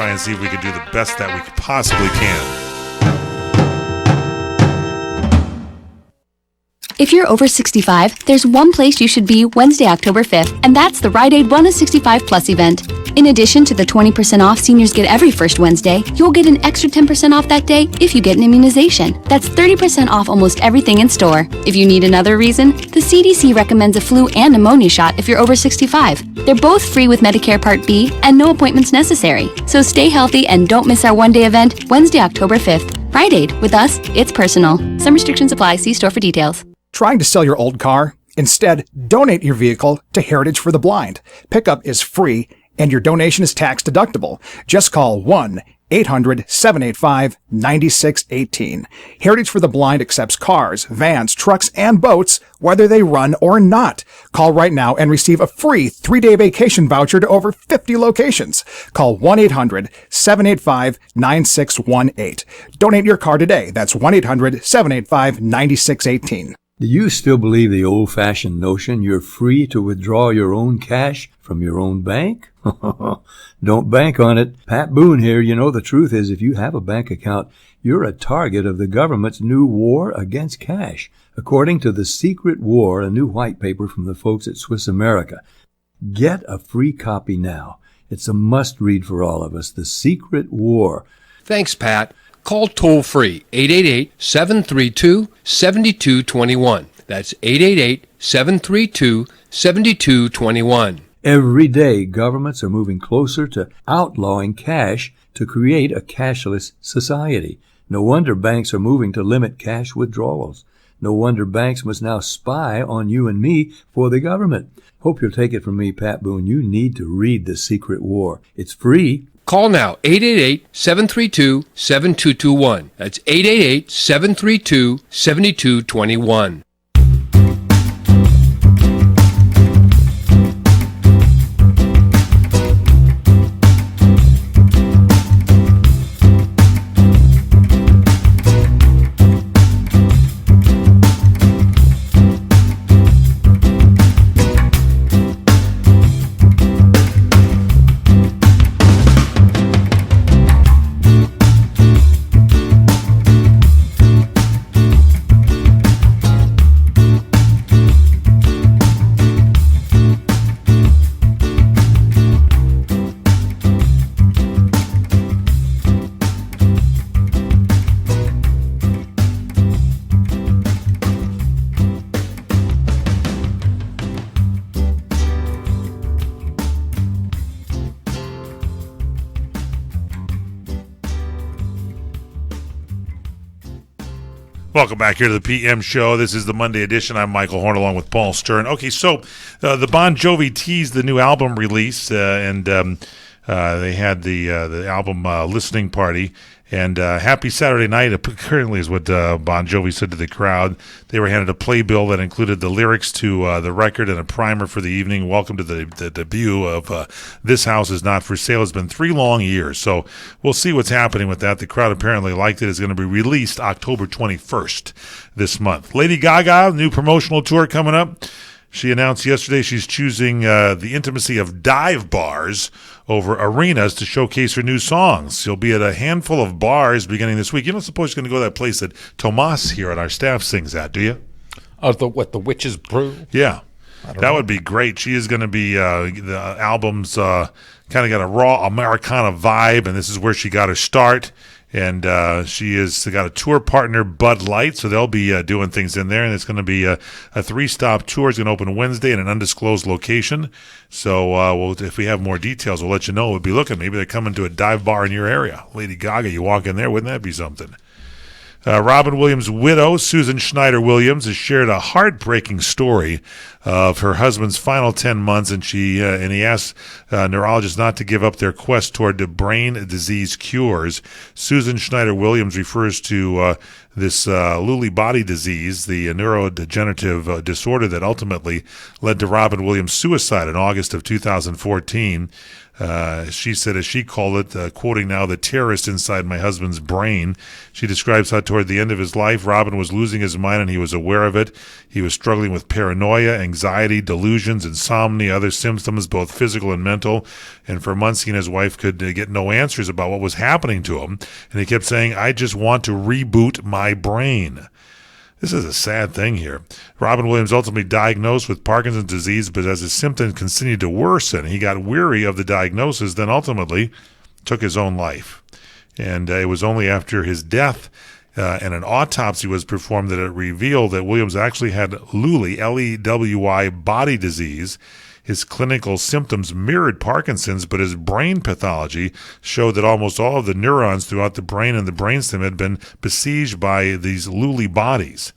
and see if we can do the best that we possibly can.
If you're over 65, there's one place you should be Wednesday, October 5th, and that's the Rite Aid Wellness 65 Plus event. In addition to the 20% off seniors get every first Wednesday, you'll get an extra 10% off that day if you get an immunization. That's 30% off almost everything in store. If you need another reason, the CDC recommends a flu and pneumonia shot if you're over 65. They're both free with Medicare Part B and no appointments necessary. So stay healthy and don't miss our one-day event, Wednesday, October 5th. Rite Aid. With us, it's personal. Some restrictions apply. See store for details.
Trying to sell your old car? Instead, donate your vehicle to Heritage for the Blind. Pickup is free and your donation is tax deductible. Just call 1-800-785-9618. Heritage for the Blind accepts cars, vans, trucks, and boats, whether they run or not. Call right now and receive a free 3-day vacation voucher to over 50 locations. Call 1-800-785-9618. Donate your car today. That's 1-800-785-9618.
Do you still believe the old-fashioned notion you're free to withdraw your own cash from your own bank? Don't bank on it. Pat Boone here. You know, the truth is if you have a bank account, you're a target of the government's new war against cash. According to The Secret War, a new white paper from the folks at Swiss America. Get a free copy now. It's a must-read for all of us. The Secret War.
Thanks, Pat. Call toll-free 888-732-7221. That's 888-732-7221.
Every day, governments are moving closer to outlawing cash to create a cashless society. No wonder banks are moving to limit cash withdrawals. No wonder banks must now spy on you and me for the government. Hope you'll take it from me, Pat Boone. You need to read The Secret War. It's free.
Call now, 888-732-7221. That's 888-732-7221.
Welcome back here to the PM Show. This is the Monday edition. I'm Michael Horn along with Paul Stern. Okay, so the Bon Jovi teased the new album release, and they had the album listening party, And happy Saturday night, currently is what Bon Jovi said to the crowd. They were handed a playbill that included the lyrics to the record and a primer for the evening. Welcome to the debut of This House Is Not For Sale. It's been 3 long years, so we'll see what's happening with that. The crowd apparently liked it. It's going to be released October 21st this month. Lady Gaga, new promotional tour coming up. She announced yesterday she's choosing the intimacy of dive bars over arenas to showcase her new songs. She'll be at a handful of bars beginning this week. You don't suppose she's going to go to that place that Tomas here on our staff sings at, do you?
Oh, the Witch's Brew?
Yeah. That would be great. She is going to be, the album's kind of got a raw Americana vibe, and this is where she got her start. And she has got a tour partner, Bud Light, so they'll be doing things in there. And it's going to be a 3-stop tour. It's going to open Wednesday in an undisclosed location. So if we have more details, we'll let you know. We'll be looking. Maybe they're coming to a dive bar in your area. Lady Gaga, you walk in there, wouldn't that be something? Robin Williams' widow, Susan Schneider Williams, has shared a heartbreaking story of her husband's final 10 months, and he asked neurologists not to give up their quest toward the brain disease cures. Susan Schneider Williams refers to this Lewy body disease, the neurodegenerative disorder that ultimately led to Robin Williams' suicide in August of 2014. She said, as she called it, quoting now, the terrorist inside my husband's brain. She describes how toward the end of his life, Robin was losing his mind and he was aware of it. He was struggling with paranoia, anxiety, delusions, insomnia, other symptoms, both physical and mental. And for months, he and his wife could get no answers about what was happening to him. And he kept saying, I just want to reboot my brain. This is a sad thing here. Robin Williams ultimately diagnosed with Parkinson's disease, but as his symptoms continued to worsen, he got weary of the diagnosis, then ultimately took his own life. And it was only after his death and an autopsy was performed that it revealed that Williams actually had Lewy, L-E-W-Y, body disease. His clinical symptoms mirrored Parkinson's, but his brain pathology showed that almost all of the neurons throughout the brain and the brainstem had been besieged by these Lewy bodies.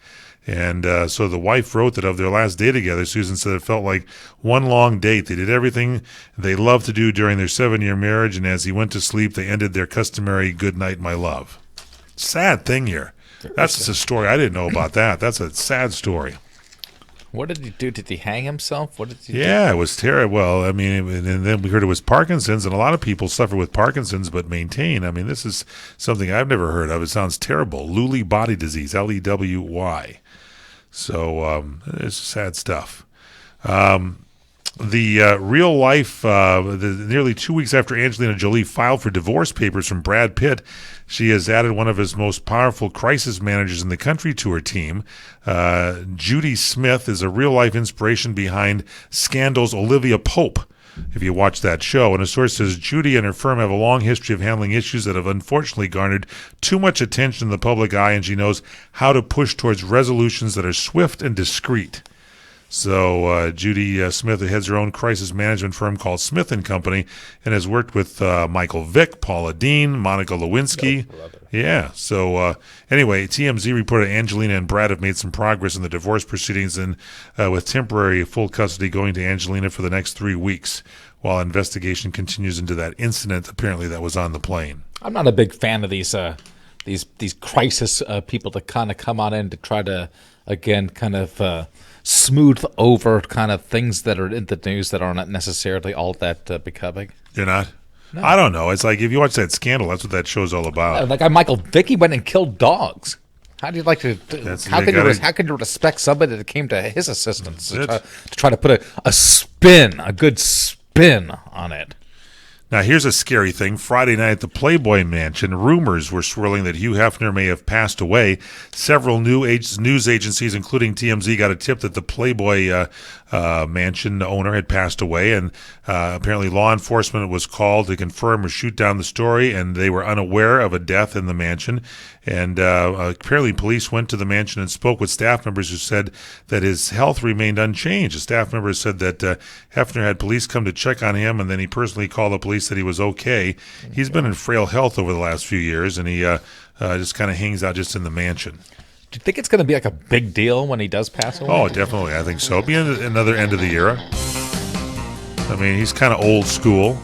And so the wife wrote that of their last day together, Susan said it felt like one long date. They did everything they loved to do during their 7-year marriage, and as he went to sleep, they ended their customary good night, my love. Sad thing here. That's just a story. I didn't know about that. That's a sad story.
What did he do? Did he hang himself? What did he do?
Yeah, it was terrible. Well, I mean, and then we heard it was Parkinson's, and a lot of people suffer with Parkinson's but maintain. I mean, this is something I've never heard of. It sounds terrible. Lewy body disease, L-E-W-Y. So it's sad stuff. The real life, nearly 2 weeks after Angelina Jolie filed for divorce papers from Brad Pitt, she has added one of his most powerful crisis managers in the country to her team. Judy Smith is a real-life inspiration behind Scandal's Olivia Pope, if you watch that show. And a source says Judy and her firm have a long history of handling issues that have unfortunately garnered too much attention in the public eye, and she knows how to push towards resolutions that are swift and discreet. So Judy Smith heads her own crisis management firm called Smith & Company and has worked with Michael Vick, Paula Deen, Monica Lewinsky. Yeah. So anyway, TMZ reported Angelina and Brad have made some progress in the divorce proceedings, and with temporary full custody going to Angelina for the next 3 weeks while investigation continues into that incident apparently that was on the plane.
I'm not a big fan of these crisis people to kind of come on in to try to, again, kind of smooth over kind of things that are in the news that are not necessarily all that becoming.
You're not?
No.
I don't know. It's like if you watch that Scandal, that's what that show's all about.
Like Michael Vick, he went and killed dogs. How do you like to? How can you respect somebody that came to his assistance to try to put a good spin on it?
Now, here's a scary thing. Friday night at the Playboy Mansion, rumors were swirling that Hugh Hefner may have passed away. Several news agencies, including TMZ, got a tip that the Playboy Mansion owner had passed away, and apparently law enforcement was called to confirm or shoot down the story, and they were unaware of a death in the mansion. And apparently police went to the mansion and spoke with staff members who said that his health remained unchanged. A staff member said that Hefner had police come to check on him, and then he personally called the police that he was okay. He's been in frail health over the last few years, and he just kind of hangs out just in the mansion.
Do you think it's going to be like a big deal when he does pass away?
Oh, definitely. I think so. It'll be another end of the era. I mean, he's kind of old school.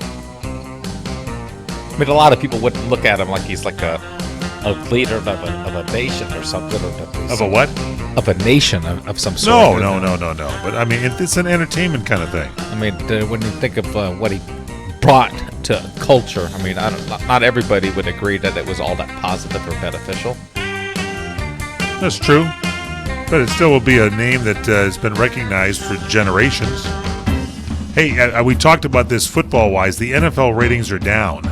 I mean, a lot of people would look at him like he's like a leader of a nation or something.
Of a what?
Of a nation of some sort.
No. But I mean, it's an entertainment kind of thing.
I mean, when you think of what he brought to culture, I mean, not everybody would agree that it was all that positive or beneficial.
That's true. But it still will be a name that has been recognized for generations. Hey, we talked about this football-wise. The NFL ratings are down.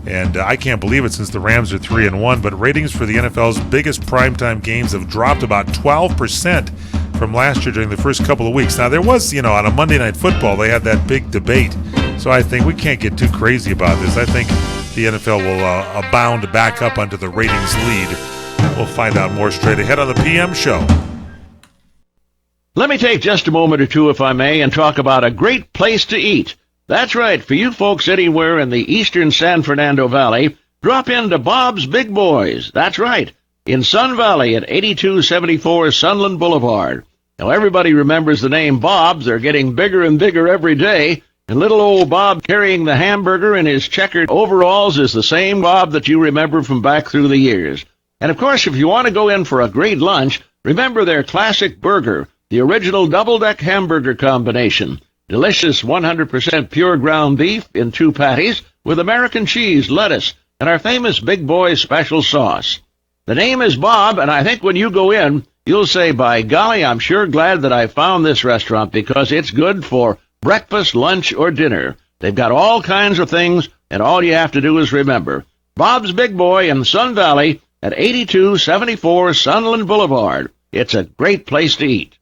And I can't believe it since the Rams are 3-1. But ratings for the NFL's biggest primetime games have dropped about 12% from last year during the first couple of weeks. Now, there was, on a Monday Night Football, they had that big debate. So I think we can't get too crazy about this. I think the NFL will bound back up onto the ratings lead. We'll find out more straight ahead on the PM show.
Let me take just a moment or two, if I may, and talk about a great place to eat. That's right, for you folks anywhere in the eastern San Fernando Valley, drop into Bob's Big Boys. That's right, in Sun Valley at 8274 Sunland Boulevard. Now, everybody remembers the name Bob's. They're getting bigger and bigger every day, and little old Bob carrying the hamburger in his checkered overalls is the same Bob that you remember from back through the years. And, of course, if you want to go in for a great lunch, remember their classic burger, the original double-deck hamburger combination. Delicious 100% pure ground beef in 2 patties with American cheese, lettuce, and our famous Big Boy special sauce. The name is Bob, and I think when you go in, you'll say, by golly, I'm sure glad that I found this restaurant because it's good for breakfast, lunch, or dinner. They've got all kinds of things, and all you have to do is remember. Bob's Big Boy in Sun Valley at 8274 Sunland Boulevard. It's a great place to eat.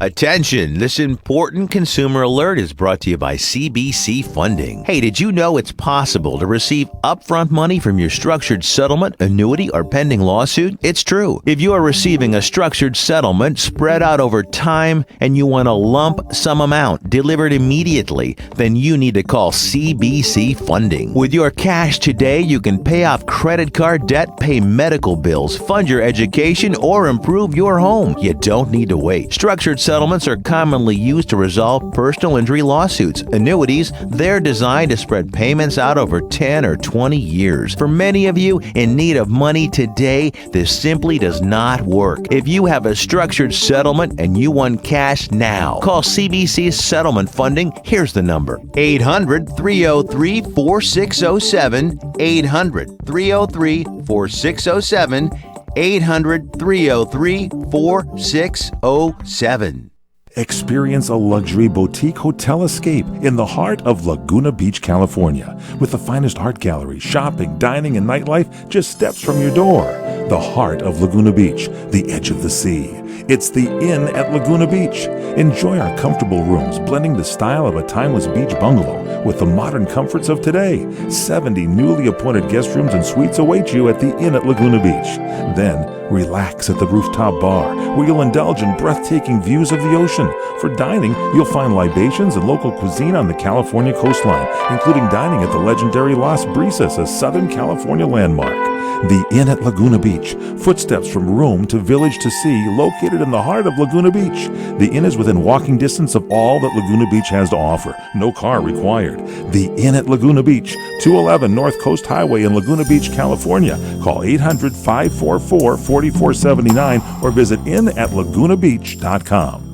Attention, this important consumer alert is brought to you by CBC Funding. Hey, did you know it's possible to receive upfront money from your structured settlement, annuity, or pending lawsuit? It's true. If you are receiving a structured settlement spread out over time and you want a lump sum amount delivered immediately, then you need to call CBC Funding. With your cash today, you can pay off credit card debt, pay medical bills, fund your education, or improve your home. You don't need to wait. Structured settlements are commonly used to resolve personal injury lawsuits. Annuities, they're designed to spread payments out over 10 or 20 years. For many of you in need of money today, this simply does not work. If you have a structured settlement and you want cash now, call CBC Settlement Funding. Here's the number: 800-303-4607, 800-303-4607, 800-303-4607.
Experience a luxury boutique hotel escape in the heart of Laguna Beach, California, with the finest art gallery, shopping, dining, and nightlife just steps from your door. The heart of Laguna Beach, the edge of the sea. It's the Inn at Laguna Beach. Enjoy our comfortable rooms, blending the style of a timeless beach bungalow with the modern comforts of today. 70 newly appointed guest rooms and suites await you at the Inn at Laguna Beach. Then, relax at the rooftop bar, where you'll indulge in breathtaking views of the ocean. For dining, you'll find libations and local cuisine on the California coastline, including dining at the legendary Las Brisas, a Southern California landmark. The Inn at Laguna Beach, footsteps from room to village to sea, located in the heart of Laguna Beach. The Inn is within walking distance of all that Laguna Beach has to offer. No car required. The Inn at Laguna Beach, 211 North Coast Highway in Laguna Beach, California. Call 800-544-4479 or visit inatlagunabeach.com.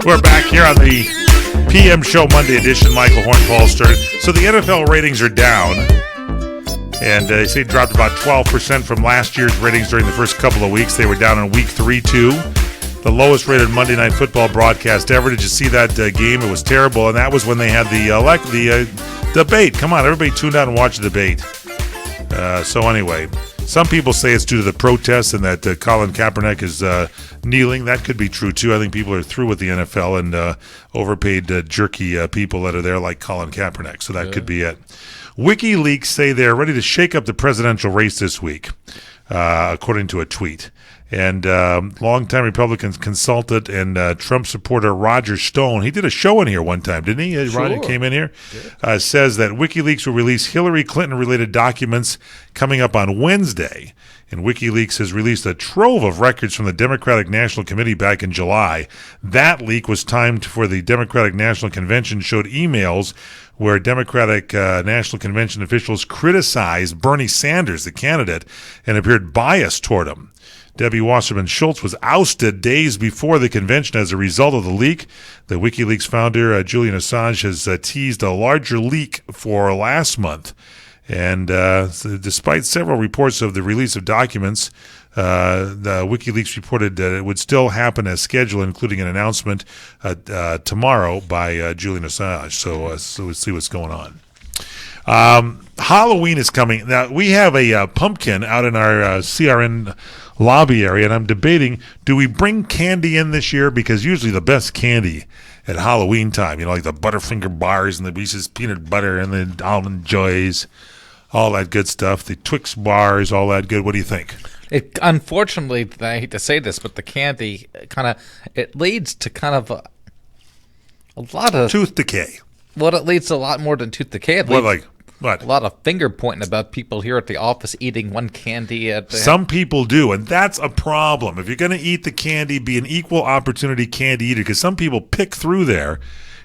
We're back here on the PM Show Monday edition. Michael Horn, Paul Stern. So the NFL ratings are down, and they say dropped about 12% from last year's ratings during the first couple of weeks. They were down in week 3, too. The lowest rated Monday Night Football broadcast ever. Did you see that game? It was terrible, and that was when they had the debate. Come on, everybody tuned out and watched the debate. So anyway, some people say it's due to the protests and that Colin Kaepernick is kneeling. That could be true, too. I think people are through with the NFL and overpaid jerky people that are there like Colin Kaepernick. So that could be it. WikiLeaks say they're ready to shake up the presidential race this week. according to a tweet. And longtime Republican consultant and Trump supporter Roger Stone, he did a show in here one time, didn't he? Roger came in here, says that WikiLeaks will release Hillary Clinton-related documents coming up on Wednesday. And WikiLeaks has released a trove of records from the Democratic National Committee back in July. That leak was timed for the Democratic National Convention, showed emails where Democratic National Convention officials criticized Bernie Sanders, the candidate, and appeared biased toward him. Debbie Wasserman Schultz was ousted days before the convention as a result of the leak. The WikiLeaks founder, Julian Assange, has teased a larger leak for last month. And so despite several reports of the release of documents, the WikiLeaks reported that it would still happen as scheduled, including an announcement tomorrow by Julian Assange. So we'll see what's going on. Halloween is coming. Now, we have a pumpkin out in our CRN lobby area, and I'm debating, do we bring candy in this year? Because usually the best candy at Halloween time, like the Butterfinger bars and the Reese's peanut butter and the Almond Joys, all that good stuff, the Twix bars, all that good. What do you think?
Unfortunately, I hate to say this, but the candy it leads to kind of a lot of
tooth decay.
Well, it leads to a lot more than tooth decay.
What?
A lot of finger pointing about people here at the office eating one candy at
Some people do, and that's a problem. If you're going to eat the candy, be an equal opportunity candy eater, because some people pick through there,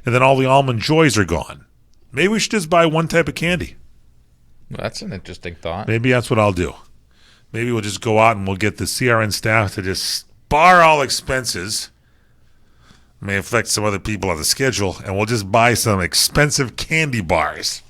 and then all the Almond Joys are gone. Maybe we should just buy one type of candy.
Well, that's an interesting thought.
Maybe that's what I'll do. Maybe we'll just go out and we'll get the CRN staff to just spar all expenses. May affect some other people on the schedule, and we'll just buy some expensive candy bars.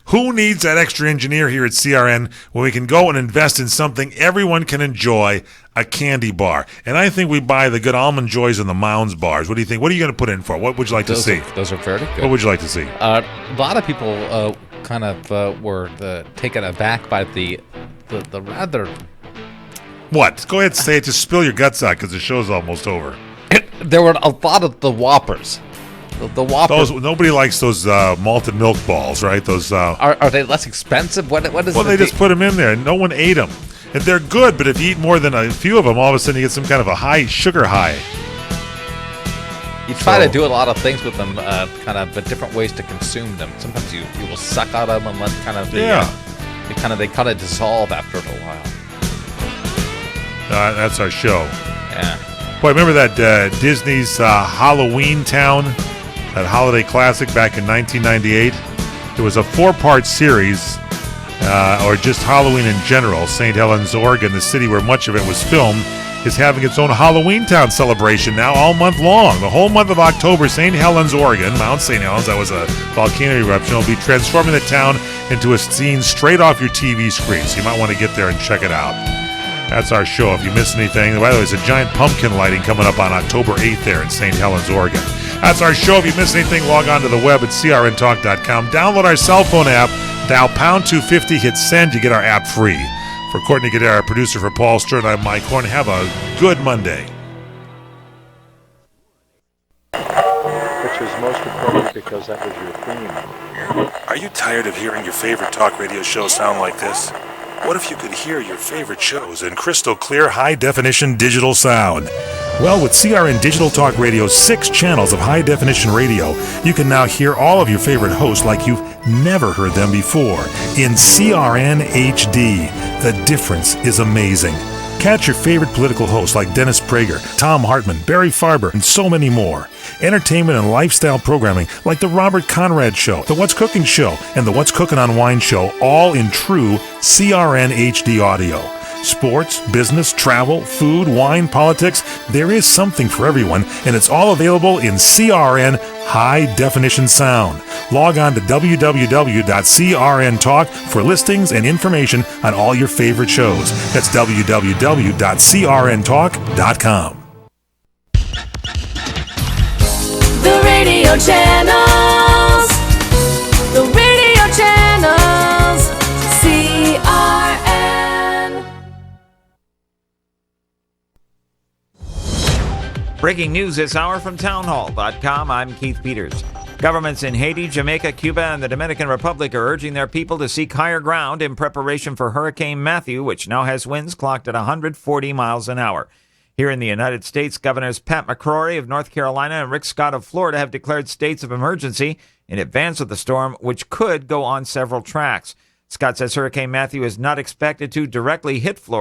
Who needs that extra engineer here at CRN when we can go and invest in something everyone can enjoy, a candy bar? And I think we buy the good Almond Joys and the Mounds bars. What do you think? What are you going to put in for? What would you like to see?
Those are very good.
What would you like to see?
A lot of people were taken aback by the rather...
What? Go ahead and say it. Just spill your guts out because the show's almost over.
There were a lot of the Whoppers. The Whoppers.
Nobody likes those malted milk balls, right? Those
are they less expensive? What is?
Well, they just put them in there, and no one ate them. And they're good, but if you eat more than a few of them, all of a sudden you get some kind of a high sugar high.
You try to do a lot of things with them, but different ways to consume them. Sometimes you will suck out of them and let they kind of dissolve after a while.
That's our show.
Yeah.
Boy, remember that Disney's Halloween Town, that holiday classic back in 1998? It was a 4-part series, or just Halloween in general. St. Helens, Oregon, the city where much of it was filmed, is having its own Halloween Town celebration now all month long. The whole month of October, St. Helens, Oregon, Mount St. Helens, that was a volcano eruption, will be transforming the town into a scene straight off your TV screen, so you might want to get there and check it out. That's our show. If you missed anything, by the way, there's a giant pumpkin lighting coming up on October 8th there in St. Helens, Oregon. That's our show. If you missed anything, log on to the web at crntalk.com. Download our cell phone app, dial pound 250, hit send, you get our app free. For Courtney Gadara, our producer, for Paul Stern, I'm Mike Horn. Have a good Monday.
Which is most appropriate because that was your theme.
Are you tired of hearing your favorite talk radio show sound like this? What if you could hear your favorite shows in crystal clear, high-definition digital sound? Well, with CRN Digital Talk Radio's 6 channels of high-definition radio, you can now hear all of your favorite hosts like you've never heard them before in CRN HD. The difference is amazing. Catch your favorite political hosts like Dennis Prager, Tom Hartman, Barry Farber, and so many more. Entertainment and lifestyle programming like The Robert Conrad Show, The What's Cooking Show, and The What's Cooking on Wine Show, all in true CRN HD audio. Sports, business, travel, food, wine, politics, there is something for everyone, and it's all available in CRN High Definition Sound. Log on to www.crntalk for listings and information on all your favorite shows. That's www.crntalk.com.
The radio channels. The radio channels. CRN.
Breaking news this hour from townhall.com. I'm Keith Peters. Governments in Haiti, Jamaica, Cuba, and the Dominican Republic are urging their people to seek higher ground in preparation for Hurricane Matthew, which now has winds clocked at 140 miles an hour. Here in the United States, Governors Pat McCrory of North Carolina and Rick Scott of Florida have declared states of emergency in advance of the storm, which could go on several tracks. Scott says Hurricane Matthew is not expected to directly hit Florida.